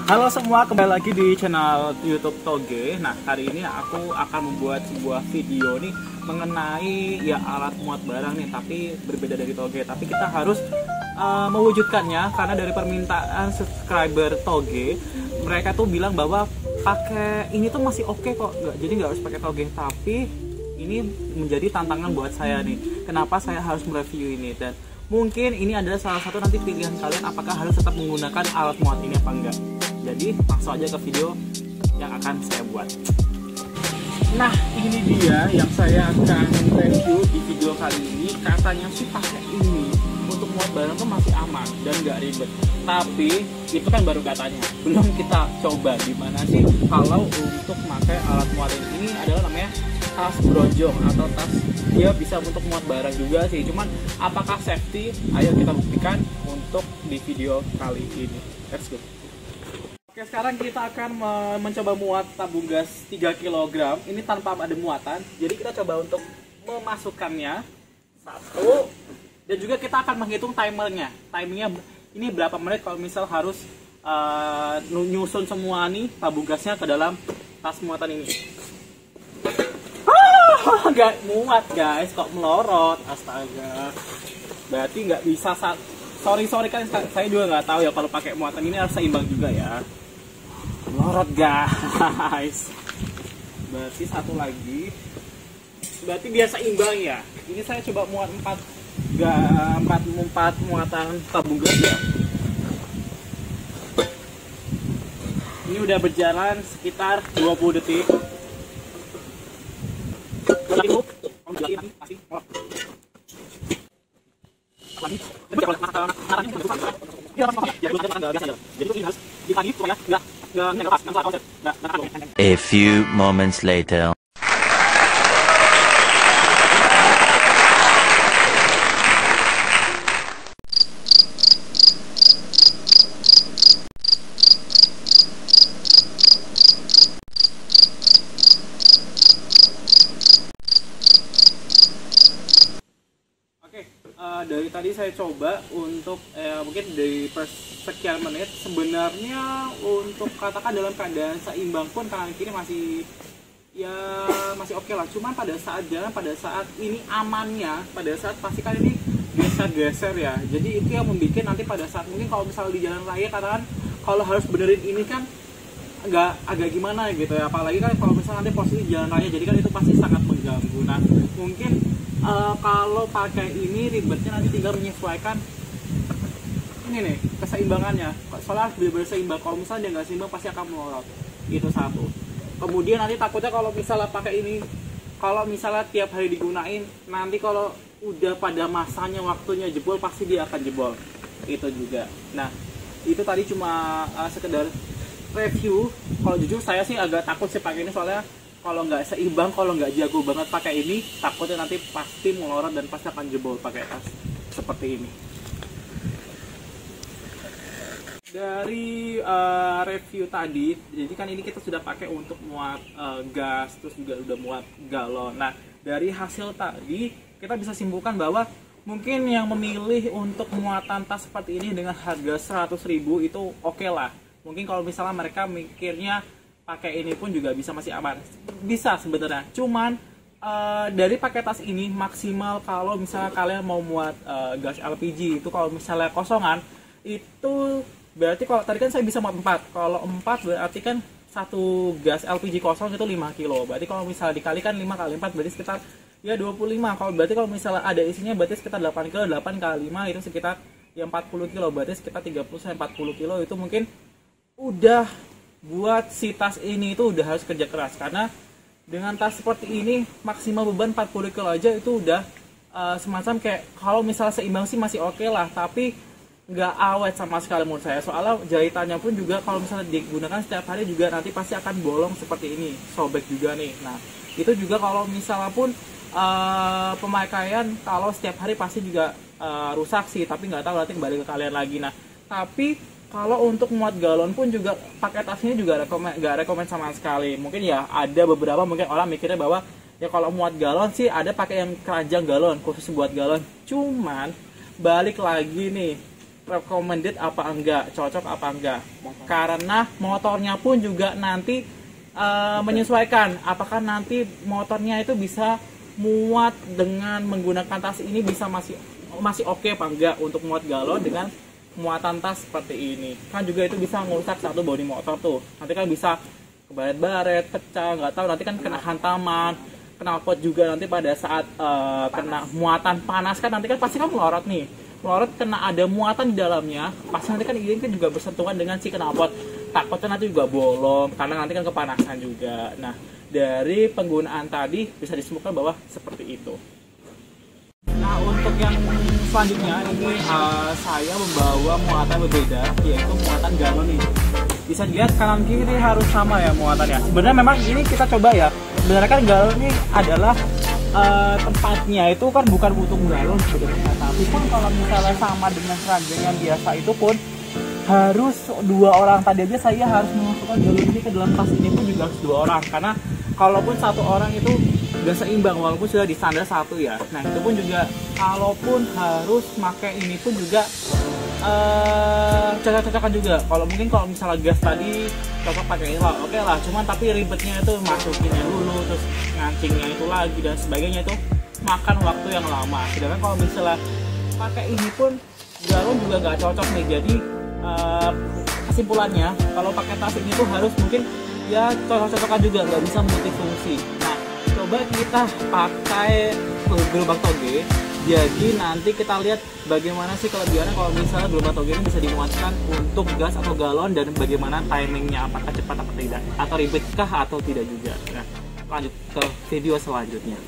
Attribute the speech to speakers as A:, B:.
A: Halo semua, kembali lagi di channel YouTube Toge. Nah, hari ini aku akan membuat sebuah video nih mengenai ya alat muat barang nih, tapi berbeda dari Toge. Tapi kita harus mewujudkannya karena dari permintaan subscriber Toge, mereka tuh bilang bahwa pakai ini tuh masih oke kok, jadi nggak harus pakai Toge. Tapi ini menjadi tantangan buat saya nih. Kenapa saya harus mereview ini, dan mungkin ini adalah salah satu nanti pilihan kalian apakah harus tetap menggunakan alat muat ini apa enggak. Jadi langsung aja ke video yang akan saya buat. Nah, ini dia yang saya akan review di video kali ini. Katanya sih pakai ini untuk muat barang tuh masih aman dan nggak ribet. Tapi itu kan baru katanya, belum kita coba gimana sih kalau untuk pakai alat muat ini. Adalah namanya tas bronjong atau tas, dia bisa untuk muat barang juga sih. Cuman apakah safety? Ayo kita buktikan untuk di video kali ini. Let's go. Oke, sekarang kita akan mencoba muat tabung gas 3 kg. Ini tanpa ada muatan. Jadi kita coba untuk memasukkannya. 1. Dan juga kita akan menghitung timernya. Timingnya ini berapa menit kalau misal harus nyusun semua nih tabung gasnya ke dalam tas muatan ini. Nggak muat guys, kok melorot. Astaga. Berarti nggak bisa sorry kan saya juga nggak tahu ya kalau pakai muatan ini harus seimbang juga ya. Melorot guys. Berarti satu lagi. Berarti biasa imbang ya. Ini saya coba muat 4 muatan tabung gas ya. Ini udah berjalan sekitar 20 detik.
B: A few moments later.
A: Dari tadi saya coba untuk mungkin dari sekian menit, sebenarnya untuk katakan dalam keadaan seimbang pun kanan kiri masih oke lah. Cuman pada saat jalan, pada saat ini amannya, pada saat pastikan ini geser ya. Jadi itu yang membuat nanti pada saat mungkin kalau misalnya di jalan raya katakan kalau harus benerin ini kan agak gimana gitu ya. Apalagi kan kalau misalnya nanti posisi jalan raya, jadi kan itu pasti sangat mengganggu. Nah, mungkin kalau pakai ini ribetnya nanti tinggal menyesuaikan ini nih keseimbangannya. Soalnya harus benar-benar seimbang. Kalau misalnya dia nggak seimbang pasti akan melorot. Itu satu. Kemudian nanti takutnya kalau misalnya pakai ini, kalau misalnya tiap hari digunain, nanti kalau udah pada masanya waktunya jebol pasti dia akan jebol. Itu juga. Nah, itu tadi cuma sekedar review. Kalau jujur saya sih agak takut sih pakai ini, soalnya kalau nggak seimbang, kalau nggak jago banget pakai ini, takutnya nanti pasti melorot dan pasti akan jebol pakai tas seperti ini. Dari review tadi, jadi kan ini kita sudah pakai untuk muat gas, terus juga udah muat galon. Nah, dari hasil tadi kita bisa simpulkan bahwa mungkin yang memilih untuk muatan tas seperti ini dengan harga 100.000 itu oke lah. Mungkin kalau misalnya mereka mikirnya pakai ini pun juga bisa masih aman, bisa sebenarnya. Cuman dari pakai tas ini maksimal kalau misalnya kalian mau muat gas LPG itu, kalau misalnya kosongan itu berarti, kalau tadi kan saya bisa muat 4, kalau 4 berarti kan satu gas LPG kosong itu 5 kilo. Berarti kalau misalnya dikalikan 5 kali 4 berarti sekitar ya 25. Kalau misalnya ada isinya berarti sekitar 8 kilo, 8 kali 5 itu sekitar ya 40 kilo. Berarti sekitar 30-40 kilo itu mungkin udah buat si tas ini itu udah harus kerja keras. Karena dengan tas seperti ini maksimal beban 40 kilo aja itu udah semacam kayak, kalau misalnya seimbang sih masih oke lah, tapi nggak awet sama sekali menurut saya. Soalnya jahitannya pun juga kalau misalnya digunakan setiap hari juga nanti pasti akan bolong seperti ini, sobek juga nih. Nah, itu juga kalau misalnya pun pemakaian kalau setiap hari pasti juga rusak sih, tapi nggak tahu nanti kembali ke kalian lagi. Nah, tapi kalau untuk muat galon pun juga pakai tas ini juga nggak rekomend sama sekali. Mungkin ya ada beberapa mungkin orang mikirnya bahwa ya kalau muat galon sih ada pakai yang keranjang galon khusus buat galon. Cuman balik lagi nih, recommended apa enggak, cocok apa enggak. Karena motornya pun juga nanti menyesuaikan apakah nanti motornya itu bisa muat dengan menggunakan tas ini, bisa masih oke apa enggak untuk muat galon dengan muatan tas seperti ini. Kan juga itu bisa merusak satu bodi motor tuh. Nanti kan bisa kebaret-baret, pecah, nggak tahu, nanti kan kena hantaman, knalpot juga nanti pada saat kena muatan panas kan nanti kan pasti kan melorot nih. Melorot kena ada muatan di dalamnya, pasti nanti kan ini kan juga bersentuhan dengan si knalpot. Takutnya nanti juga bolong karena nanti kan kepanasan juga. Nah, dari penggunaan tadi bisa disebutkan bahwa seperti itu. Nah, untuk yang selanjutnya ini saya membawa muatan berbeda, yaitu muatan galon nih. Bisa dilihat kanan kiri harus sama ya muatannya. Sebenarnya memang ini kita coba ya. Sebenarnya kan galon ini adalah tempatnya itu kan bukan untuk galon sebenarnya. Tapi pun kalau misalnya sama dengan keranjang yang biasa itu pun harus 2 orang. Tadi aja saya harus memasukkan galon ini ke dalam tas ini pun juga harus 2 orang. Karena kalaupun 1 orang itu gak seimbang walaupun sudah di standar 1 ya. Nah itu pun juga kalaupun harus pakai ini pun juga cocok-cocokan juga. Kalau mungkin kalau misalnya gas tadi cocok pakai ini lah, oke lah. Cuman tapi ribetnya itu masukinnya dulu, terus ngancingnya itu lagi dan sebagainya, itu makan waktu yang lama. Sedangkan kalau misalnya pakai ini pun galon juga nggak cocok nih. Jadi kesimpulannya kalau pakai tas ini tuh harus mungkin ya cocok-cocokan juga, nggak bisa multifungsi. Nah coba kita pakai gelombang toge. Jadi nanti kita lihat bagaimana sih kelebihannya kalau misalnya gelombang toge ini bisa dimuatkan untuk gas atau galon, dan bagaimana timingnya, apakah cepat atau tidak, atau ribetkah atau tidak juga. Nah lanjut ke video selanjutnya.